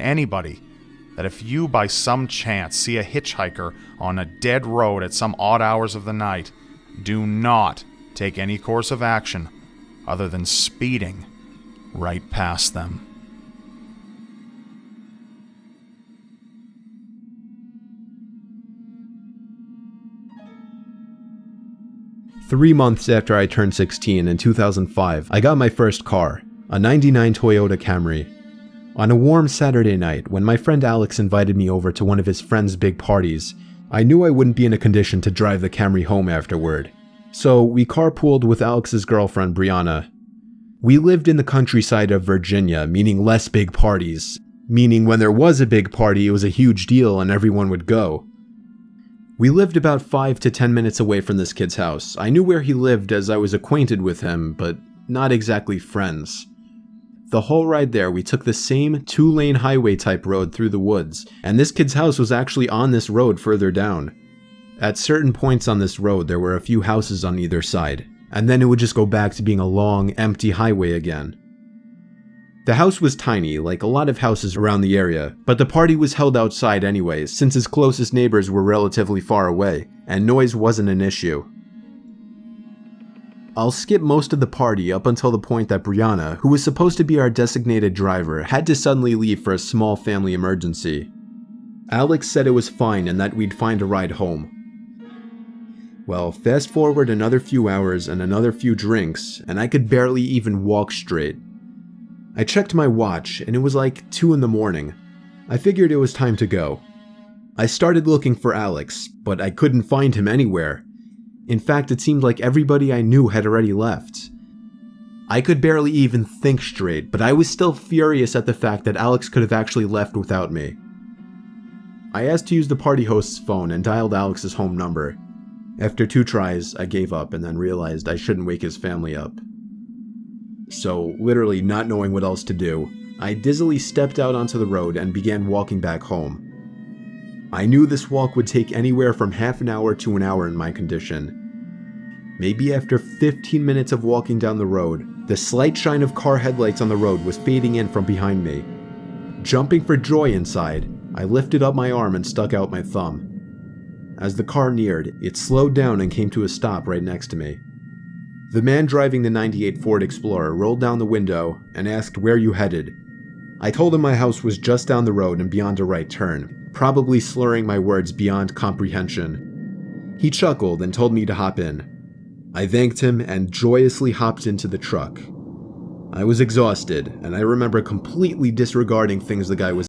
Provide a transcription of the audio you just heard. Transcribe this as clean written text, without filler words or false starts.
anybody that if you by some chance see a hitchhiker on a dead road at some odd hours of the night, do not take any course of action other than speeding right past them. Three months after I turned 16 in 2005, I got my first car, a '99 Toyota Camry. On a warm Saturday night, when my friend Alex invited me over to one of his friend's big parties, I knew I wouldn't be in a condition to drive the Camry home afterward. So we carpooled with Alex's girlfriend Brianna. We lived in the countryside of Virginia, meaning less big parties. Meaning when there was a big party, it was a huge deal and everyone would go. We lived about 5 to 10 minutes away from this kid's house. I knew where he lived as I was acquainted with him, but not exactly friends. The whole ride there, we took the same 2-lane highway type road through the woods, and this kid's house was actually on this road further down. At certain points on this road, there were a few houses on either side, and then it would just go back to being a long, empty highway again. The house was tiny, like a lot of houses around the area, but the party was held outside anyways, since his closest neighbors were relatively far away, and noise wasn't an issue. I'll skip most of the party up until the point that Brianna, who was supposed to be our designated driver, had to suddenly leave for a small family emergency. Alex said it was fine and that we'd find a ride home. Well, fast forward another few hours and another few drinks, and I could barely even walk straight. I checked my watch and it was like 2 in the morning. I figured it was time to go. I started looking for Alex, but I couldn't find him anywhere. In fact, it seemed like everybody I knew had already left. I could barely even think straight, but I was still furious at the fact that Alex could have actually left without me. I asked to use the party host's phone and dialed Alex's home number. After 2 tries, I gave up and then realized I shouldn't wake his family up. So, literally not knowing what else to do, I dizzily stepped out onto the road and began walking back home. I knew this walk would take anywhere from half an hour to an hour in my condition. Maybe after 15 minutes of walking down the road, the slight shine of car headlights on the road was fading in from behind me. Jumping for joy inside, I lifted up my arm and stuck out my thumb. As the car neared, it slowed down and came to a stop right next to me. The man driving the '98 Ford Explorer rolled down the window and asked where you headed. I told him my house was just down the road and beyond a right turn, probably slurring my words beyond comprehension. He chuckled and told me to hop in. I thanked him and joyously hopped into the truck. I was exhausted, and I remember completely disregarding things the guy was